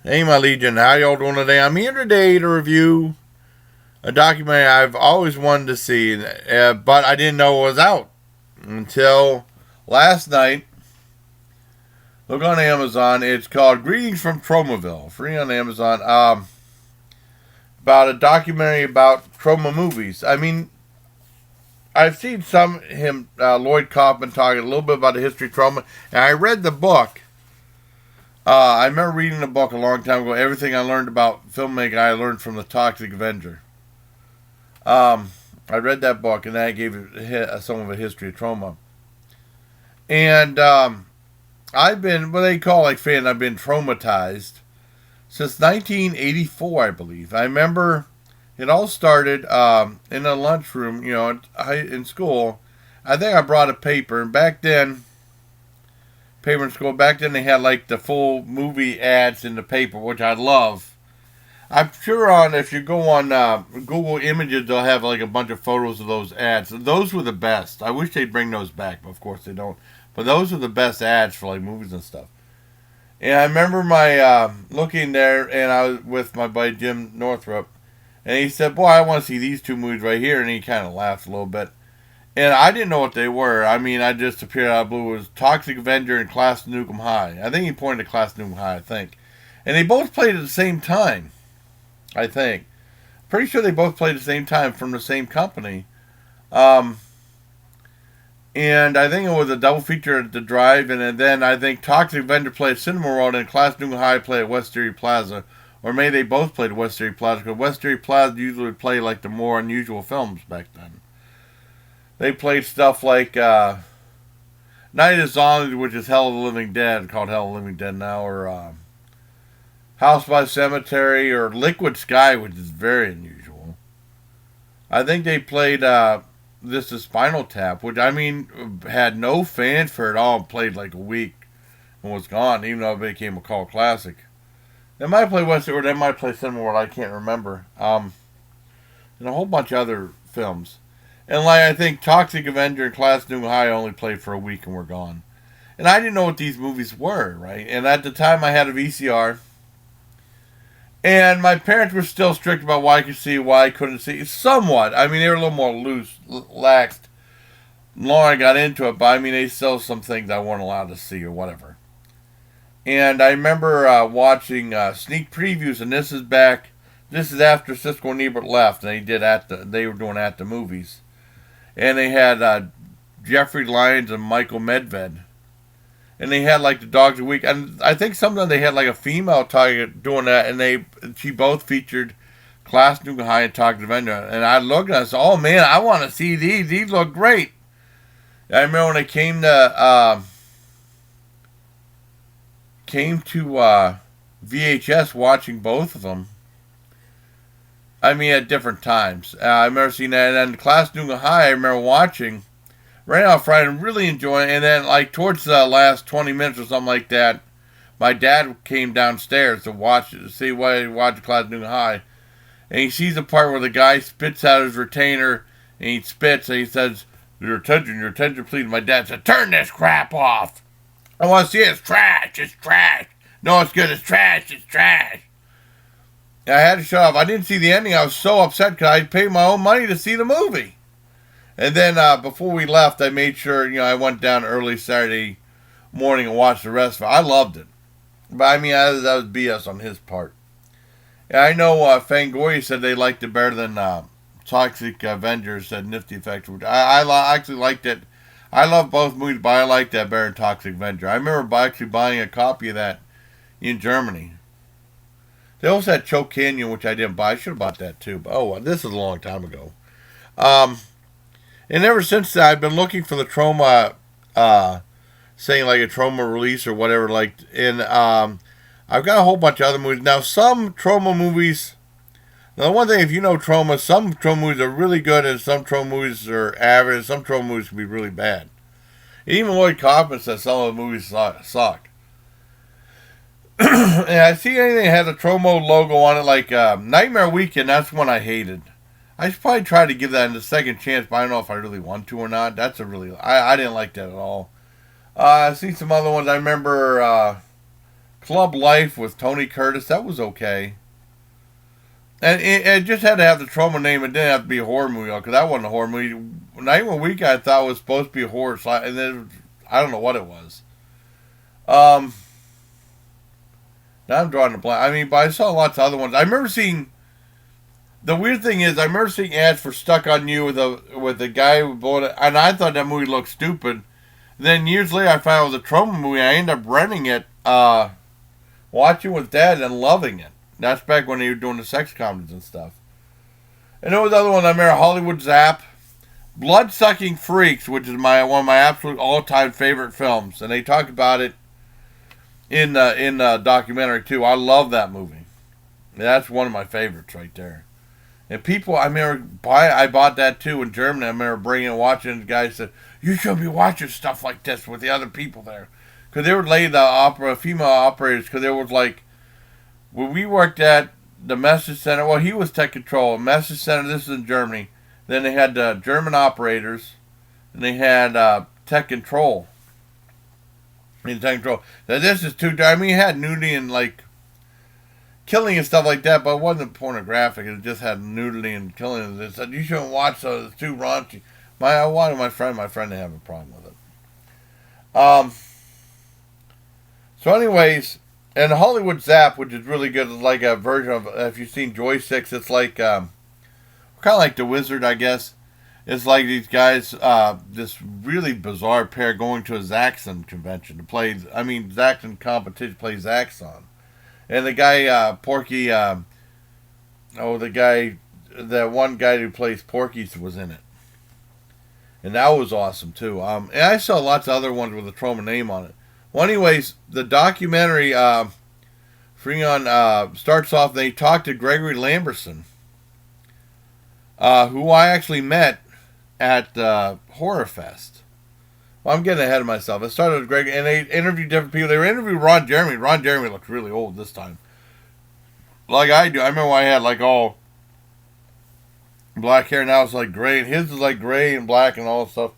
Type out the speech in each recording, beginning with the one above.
Hey, my Legion, how y'all doing today? I'm here today to review a documentary I've always wanted to see, but I didn't know it was out until last night. Look on Amazon. It's called Greetings from Tromaville, free on Amazon. About a documentary about Troma movies. I mean, I've seen Lloyd Kaufman, talking a little bit about the history of Troma, and I read the book. I remember reading the book a long time ago. Everything I learned about filmmaking, I learned from the Toxic Avenger. I read that book, and that gave it some of a history of Troma. And I've been, what they call like fan, I've been traumatized since 1984, I believe. I remember it all started in a lunchroom, in school. I think I brought a paper, and back then, paper in school, back then they had like the full movie ads in the paper, which I love. I'm sure if you go on Google Images, they'll have like a bunch of photos of those ads. Those were the best. I wish they'd bring those back, but of course they don't. But those are the best ads for like movies and stuff. And I remember my looking there, and I was with my buddy Jim Northrup, and he said, "Boy, I want to see these two movies right here." And he kind of laughed a little bit, and I didn't know what they were. I mean, I just appeared out of the blue. It was Toxic Avenger and Class Nukem High. I think he pointed to Class Nukem High, I think, and they both played at the same time. I think. Pretty sure they both played at the same time from the same company. Um, and I think it was a double feature at the Drive, and then I think Toxic Avenger played at Cinema World and Class Nukem High played at West Erie Plaza. Or maybe they both played at West Erie Plaza, because West Erie Plaza usually played like the more unusual films back then. They played stuff like Night of the Zombies, which is Hell of the Living Dead, called Hell of the Living Dead now, or House by Cemetery, or Liquid Sky, which is very unusual. I think they played This is Spinal Tap, which I mean had no fanfare at all, and played like a week and was gone, even though it became a cult classic. They might play West, or they might play Cinema World, I can't remember. And a whole bunch of other films. And like I think Toxic Avenger and Class Nukem High only played for a week and were gone. And I didn't know what these movies were, right? And at the time I had a VCR. And my parents were still strict about why I could see, why I couldn't see. Somewhat. I mean, they were a little more loose, laxed. The longer I got into it, but I mean, they still some things I weren't allowed to see or whatever. And I remember watching sneak previews, and this is after Siskel and Ebert left, and they were doing at the movies. And they had Jeffrey Lyons and Michael Medved. And they had like the Dogs of the Week, and I think sometimes they had like a female target doing that, and she both featured Class Nukem High and Toxic Avenger. And I looked and I said, "Oh man, I want to see these. These look great." I remember when it came to VHS, watching both of them. I mean, at different times. I remember seeing that, and then Class Nukem High, I remember watching right off Friday and really enjoying it. And then, like, towards the last 20 minutes or something like that, my dad came downstairs to watch it, to see why he watched Class Nukem High. And he sees the part where the guy spits out his retainer, and he spits, and he says, your attention, please." My dad said, "Turn this crap off. I want to see it. It's trash. No, it's good. It's trash. And I had to shut off. I didn't see the ending. I was so upset because I paid my own money to see the movie. And then before we left, I made sure, I went down early Saturday morning and watched the rest of it. I loved it. But I mean, that was BS on his part. And I know Fangoria said they liked it better than Toxic Avenger, said Nifty Effects. I actually liked it. I love both movies, but I liked that better than Toxic Avenger. I remember actually buying a copy of that in Germany. They also had Choke Canyon, which I didn't buy. I should have bought that too. But well, this is a long time ago. And ever since that, I've been looking for the Troma, saying like a Troma release or whatever. And I've got a whole bunch of other movies. Now, some Troma movies. Now, the one thing, if you know Troma, some Troma movies are really good, and some Troma movies are average, and some Troma movies can be really bad. And even Lloyd Kaufman says some of the movies suck. And I see anything that has a Troma logo on it, like Nightmare Weekend. That's one I hated. I should probably try to give that a second chance, but I don't know if I really want to or not. I didn't like that at all. I see some other ones. I remember Club Life with Tony Curtis. That was okay. And it just had to have the Troma name. It didn't have to be a horror movie, because that wasn't a horror movie. Night One Week I thought was supposed to be a horror, and then I don't know what it was. Now I'm drawing a blank. I mean, but I saw lots of other ones. I remember seeing. The weird thing is, I remember seeing ads for "Stuck on You" with the guy who bought it, and I thought that movie looked stupid. Then years later, I found it was a Troma movie. I ended up renting it, watching with Dad, and loving it. That's back when they were doing the sex comedies and stuff. And there was other one I remember, Hollywood Zap, Blood-Sucking Freaks, which is one of my absolute all-time favorite films, and they talk about it in documentary too. I love that movie. That's one of my favorites right there. And people, I remember, I bought that too in Germany. I remember bringing and watching, and the guy said, "You should be watching stuff like this with the other people there," because they would lay the female operators, because there was like. When we worked at the message center, well, he was tech control. Message center, this is in Germany. Then they had German operators, and they had tech control. Now, this is too. I mean, it had nudity and like killing and stuff like that, but it wasn't pornographic. It just had nudity and killing. They said you shouldn't watch those. It's too raunchy. I wanted my friend didn't have a problem with it. So, anyways. And Hollywood Zap, which is really good, is like a version of, if you've seen Joysticks, it's like, kind of like The Wizard, I guess. It's like these guys, this really bizarre pair going to a Zaxxon convention to play, Zaxxon competition, play Zaxxon. And the guy, Porky, that one guy who plays Porky was in it. And that was awesome, too. And I saw lots of other ones with a Troma name on it. Well, anyways, the documentary, Freon, starts off, they talk to Gregory Lamberson, who I actually met at Horror Fest. Well, I'm getting ahead of myself. It started with Gregory, and they interviewed different people. They were interviewing Ron Jeremy. Ron Jeremy looked really old this time. Like I do. I remember when I had, like, all black hair, now it's like gray, and his is like gray and black and all that stuff,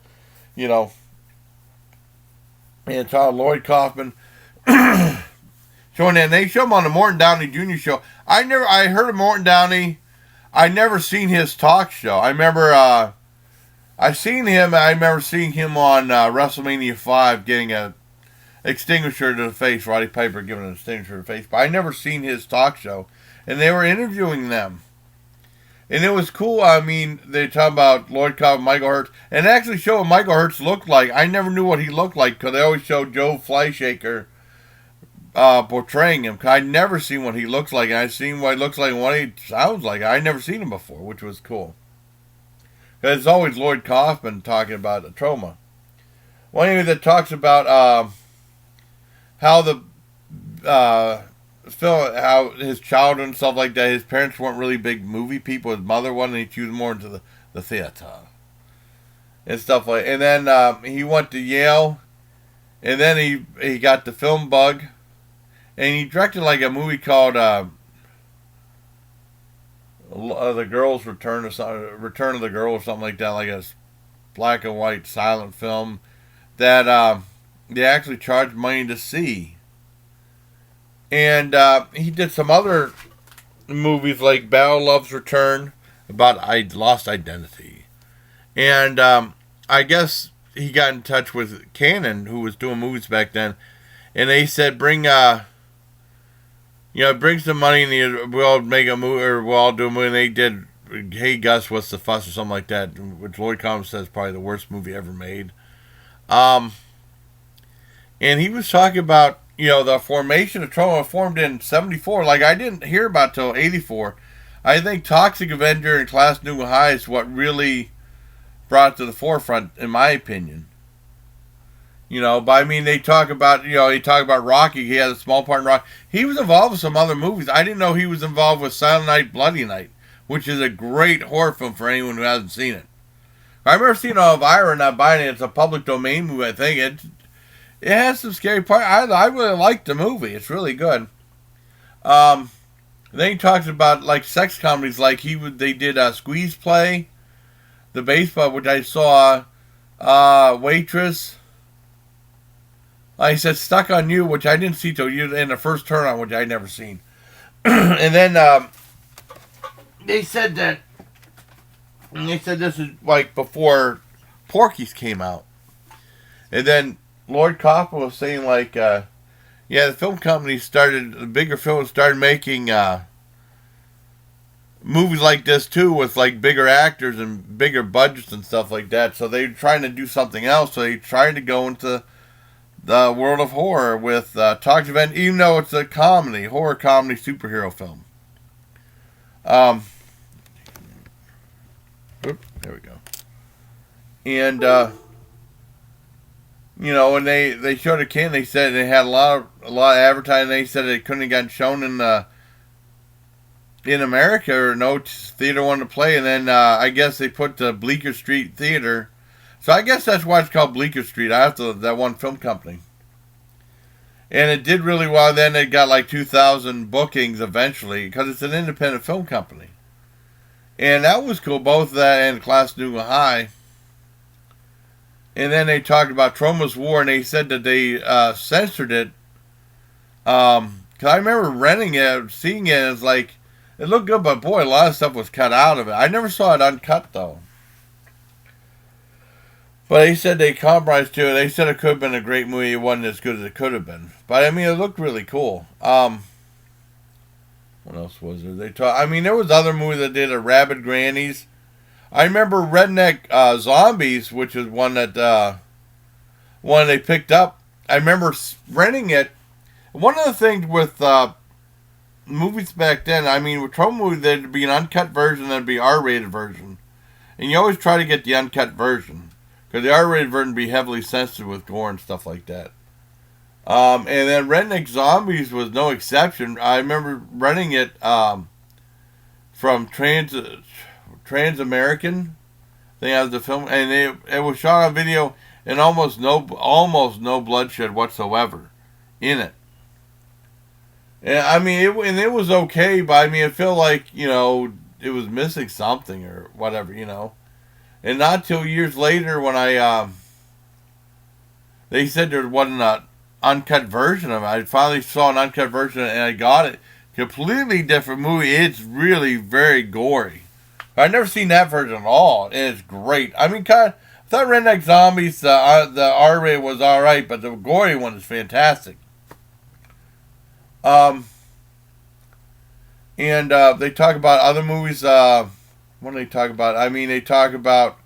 you know. And Lloyd Kaufman showing that. And they show him on the Morton Downey Jr. show. I heard of Morton Downey. I never seen his talk show. I remember I remember seeing him on WrestleMania 5 getting a extinguisher to the face. Roddy Piper giving an extinguisher to the face. But I never seen his talk show. And they were interviewing them. And it was cool. I mean, they talk about Lloyd Kaufman, Michael Hertz, and actually show what Michael Hertz looked like. I never knew what he looked like, because they always showed Joe Flyshaker portraying him. Cause I'd never seen what he looks like, and I've seen what he looks like and what he sounds like. I'd never seen him before, which was cool. Because it's always Lloyd Kaufman talking about the Troma. Well, anyway, that talks about how the how his childhood and stuff like that. His parents weren't really big movie people. His mother wasn't. He was more into the theater and stuff like. And then he went to Yale, and then he got the film bug, and he directed like a movie called The Girl's Return or something, Return of the Girl or something like that, like a black and white silent film that they actually charged money to see. And he did some other movies like Battle Love's Return, about lost identity. And I guess he got in touch with Cannon, who was doing movies back then, and they said, bring some money and we'll make a movie, or we'll all do a movie. And they did Hey Gus, What's the Fuss, or something like that, which Lloyd Kaufman says is probably the worst movie ever made. And he was talking about, the formation of Troma formed in 74. Like, I didn't hear about till 84. I think Toxic Avenger and Class New High is what really brought it to the forefront, in my opinion. But I mean, they talk about Rocky. He had a small part in Rocky. He was involved with some other movies. I didn't know he was involved with Silent Night, Bloody Night, which is a great horror film for anyone who hasn't seen it. I remember seeing Elvira and not buying it. It's a public domain movie, I think. It has some scary parts. I really liked the movie. It's really good. Then he talks about like sex comedies, like they did Squeeze Play, The Baseball, which I saw, Waitress. Like I said, Stuck on You, which I didn't see till you in the first turn on, which I'd never seen. And then they said this is like before Porky's came out. And then Lloyd Kaufman was saying like, the film company the bigger films started making movies like this too, with like bigger actors and bigger budgets and stuff like that. So they were trying to do something else. So they tried to go into the world of horror with Toxic Avenger, even though it's a horror comedy superhero film. There we go. And when they showed a can, they said they had a lot of advertising. They said it couldn't have gotten shown in America, or no theater wanted to play. And then I guess they put the Bleecker Street Theater. So I guess that's why it's called Bleecker Street, after that one film company. And it did really well. Then it got like 2,000 bookings eventually, because it's an independent film company. And that was cool, both that and Class Newman High. And then they talked about Troma's War, and they said that they censored it. Because I remember renting it, seeing it, and it's like, it looked good, but boy, a lot of stuff was cut out of it. I never saw it uncut, though. But they said they compromised to it. They said it could have been a great movie. It wasn't as good as it could have been. But, I mean, it looked really cool. What else was there? There was other movies that did Rabid Grannies. I remember Redneck Zombies, which is one that one they picked up. I remember renting it. One of the things with movies back then, with Troma movies, there'd be an uncut version, there'd be R-rated version. And you always try to get the uncut version, because the R-rated version would be heavily sensitive with gore and stuff like that. And then Redneck Zombies was no exception. I remember renting it from Trans-American. They have the film, and it was shot on video, and almost no bloodshed whatsoever in it. And it was okay, but it felt like it was missing something or whatever, And not till years later, when they said there wasn't an uncut version of it. I finally saw an uncut version, and I got it. Completely different movie. It's really very gory. I've never seen that version at all. It's great. I thought Redneck Zombies, the R-rated was alright, but the gory one is fantastic. And they talk about other movies. What do they talk about? They talk about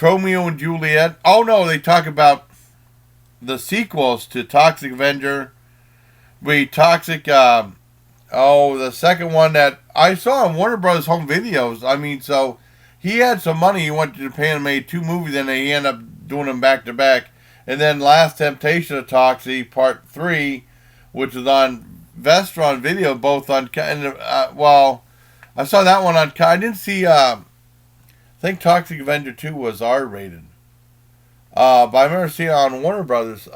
Romeo and Juliet. Oh no, they talk about the sequels to Toxic Avenger. The second one that I saw on Warner Brothers Home Videos. So he had some money. He went to Japan and made 2 movies, and he ended up doing them back to back. And then Last Temptation of Toxic Part 3, which is on Vestron Video, both on. I saw that one on. I didn't see. I think Toxic Avenger 2 was R-rated. But I remember seeing it on Warner Brothers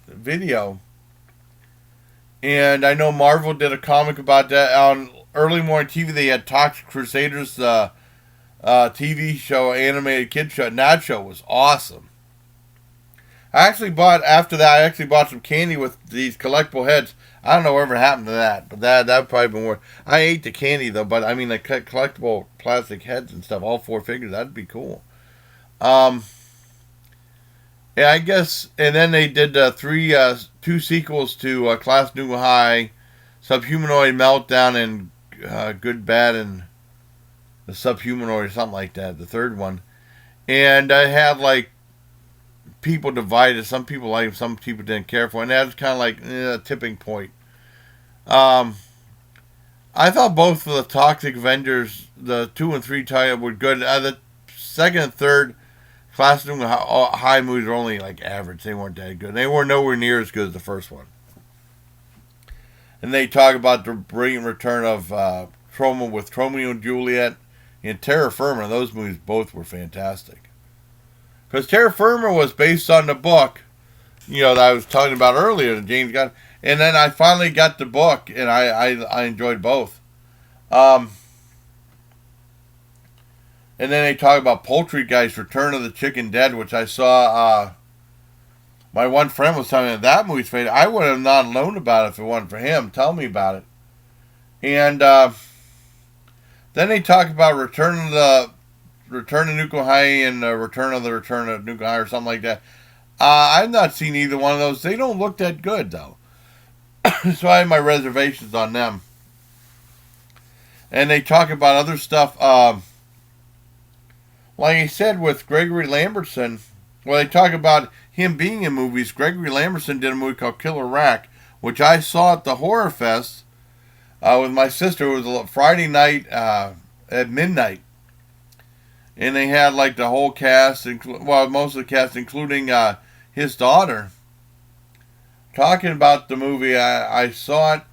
Video. And I know Marvel did a comic about that. On early morning TV, they had Toxic Crusaders TV show, animated kid show, and that show was awesome. After that, I actually bought some candy with these collectible heads. I don't know whatever happened to that, but that probably been worth. I ate the candy though, but the collectible plastic heads and stuff, all 4 figures, that'd be cool. Yeah, I guess, and then they did 2 sequels to Class New High, Subhumanoid Meltdown, and Good, Bad, and the Subhumanoid, or something like that, the third one. And I had people divided. Some people liked it, some people didn't care for it, and that was kind of a tipping point. I thought both of the Toxic Avengers, the 2 and 3 title, were good. The second and third Class New High movies were only average. They weren't that good. They were nowhere near as good as the first one. And they talk about the brilliant return of Troma with Romeo and Juliet and Terra Firma. Those movies both were fantastic. Because Terra Firma was based on the book, that I was talking about earlier, that James got. And then I finally got the book, and I enjoyed both. And then they talk about Poultry Guy's Return of the Chicken Dead, which I saw My one friend was telling me that movie's faded. I would have not known about it if it wasn't for him. Tell me about it. And then they talk about Return of Nuke High and Return of Nuke High or something like that. I've not seen either one of those. They don't look that good though, so I have my reservations on them. And they talk about other stuff. Like I said with Gregory Lambertson, well, they talk about him being in movies. Gregory Lambertson did a movie called Killer Rack, which I saw at the Horror Fest with my sister. It was a Friday night at midnight. And they had like the whole cast, most of the cast, including his daughter, talking about the movie. I saw it.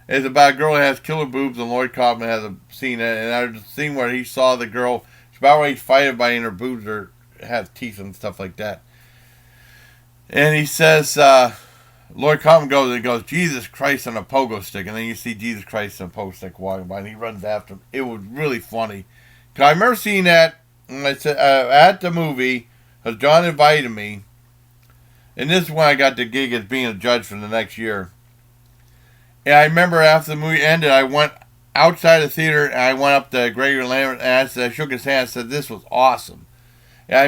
It's about a girl who has killer boobs, and Lloyd Kaufman has seen it. And there's a scene where he saw the girl. She's about ready to fight it by in her boobs or have teeth and stuff like that. And he says, Lloyd Kaufman goes, Jesus Christ on a pogo stick. And then you see Jesus Christ on a pogo stick walking by, and he runs after him. It was really funny. Cause I remember seeing that at the movie, because John invited me. And this is when I got the gig as being a judge for the next year. And I remember after the movie ended, I went outside the theater and I went up to Gregory Lambert and I shook his hand and said, this was awesome. And I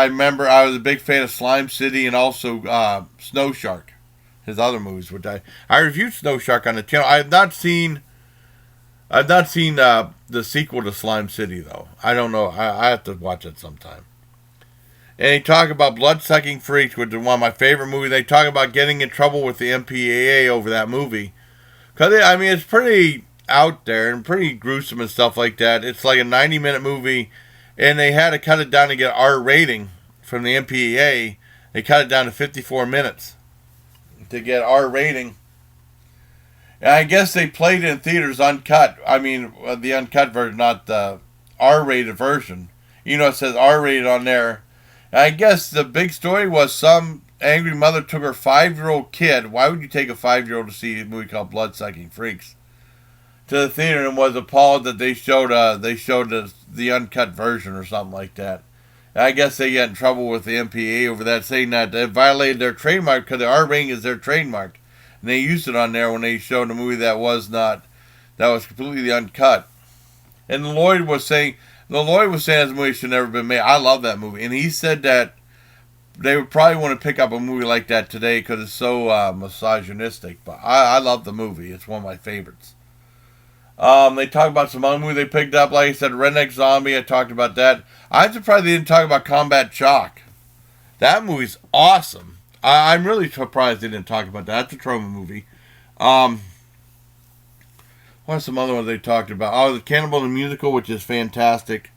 remember I was a big fan of Slime City and also Snow Shark, his other movies, which I reviewed Snow Shark on the channel. I have not seen the sequel to Slime City though. I don't know. I have to watch it sometime. And they talk about Blood-Sucking Freaks, which is one of my favorite movies. They talk about getting in trouble with the MPAA over that movie. Because, it's pretty out there and pretty gruesome and stuff like that. It's like a 90-minute movie, and they had to cut it down to get R rating from the MPAA. They cut it down to 54 minutes to get R rating. And I guess they played it in theaters uncut. The uncut version, not the R-rated version. It says R-rated on there. I guess the big story was some angry mother took her 5-year-old kid. Why would you take a 5-year-old to see a movie called Blood-Sucking Freaks? To the theater and was appalled that they showed the uncut version or something like that. And I guess they got in trouble with the MPA over that, saying that it violated their trademark because the R rating is their trademark. And they used it on there when they showed a movie that was completely uncut. And Lloyd was saying this movie should never been made. I love that movie. And he said that they would probably want to pick up a movie like that today because it's so misogynistic. But I love the movie. It's one of my favorites. They talk about some other movie they picked up. Like I said, Redneck Zombie. I talked about that. I'm surprised they didn't talk about Combat Shock. That movie's awesome. I'm really surprised they didn't talk about that. That's a Troma movie. What are some other ones they talked about? Oh, the Cannibal the Musical, which is fantastic.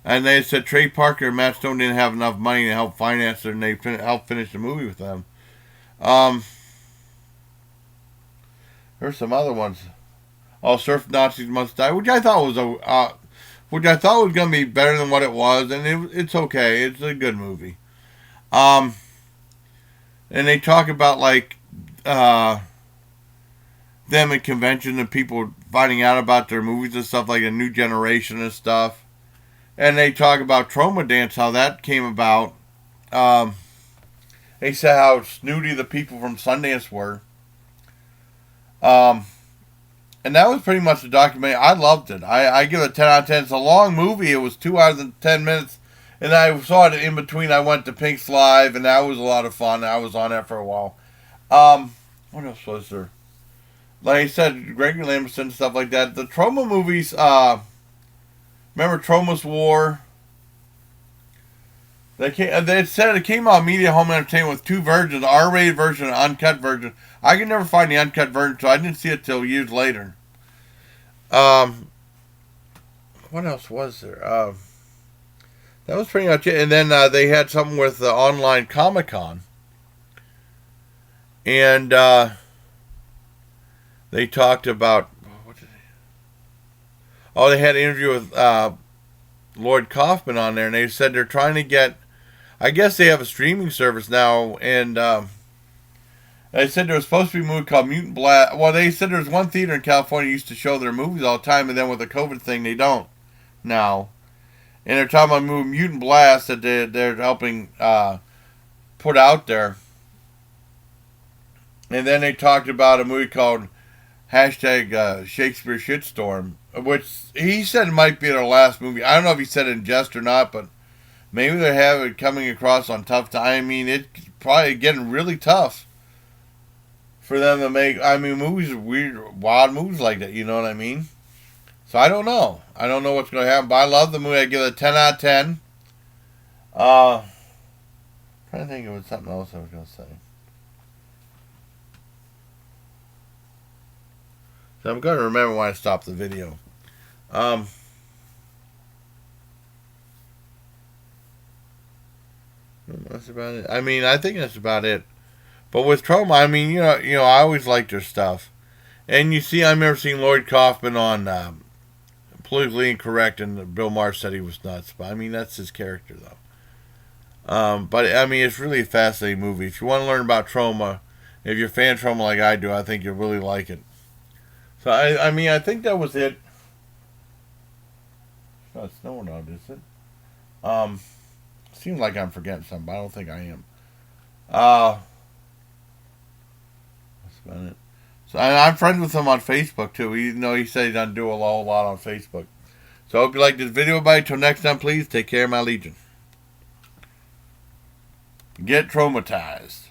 And they said Trey Parker and Matt Stone didn't have enough money to help finance it, and they helped finish the movie with them. There's some other ones. Oh, Surf Nazis Must Die, which I thought was going to be better than what it was, and it's okay. It's a good movie. And they talk about them at convention and people finding out about their movies and stuff, like a new generation and stuff. And they talk about Troma Dance, how that came about. They said how snooty the people from Sundance were. And that was pretty much the documentary. I loved it. I give it a 10 out of 10. It's a long movie. It was 2 hours and 10 minutes. And I saw it in between. I went to Pink's Live, and that was a lot of fun. I was on that for a while. What else was there? Like I said, Gregory Lambertson and stuff like that. The Troma movies, remember Troma's War? They said it came out Media Home Entertainment with 2 versions, the R-rated version and uncut version. I could never find the uncut version, so I didn't see it till years later. What else was there? That was pretty much it. And then they had something with the online Comic-Con. And they talked about... they had an interview with Lloyd Kaufman on there, and they said they're trying to get... I guess they have a streaming service now, and they said there was supposed to be a movie called Mutant Blast. Well, they said there's one theater in California used to show their movies all the time, and then with the COVID thing, they don't now. And they're talking about movie Mutant Blast that they're helping put out there. And then they talked about a movie called hashtag Shakespeare Shitstorm, which he said might be their last movie. I don't know if he said it in jest or not, but maybe they have it coming across on tough time. I mean, it's probably getting really tough for them to make, I mean, movies, weird, wild movies like that, you know what I mean? So I don't know. I don't know what's going to happen, but I love the movie. I give it a 10 out of 10. Trying to think of something else I was going to say. So I'm going to remember when I stopped the video. That's about it. I mean, I think that's about it. But with Troma, I mean, I always liked their stuff. And you see, I remember seeing Lloyd Kaufman on Politically Incorrect, and Bill Maher said he was nuts. But I mean, that's his character, though. But I mean, it's really a fascinating movie. If you want to learn about Troma, if you're a fan of Troma like I do, I think you'll really like it. So I mean, I think that was it. It's not snowing out, is it? Seems like I'm forgetting something, but I don't think I am. That's about it. So I'm friends with him on Facebook too. He said he doesn't do a whole lot on Facebook. So I hope you like this video. Bye. Till next time, please take care of my legion. Get traumatized.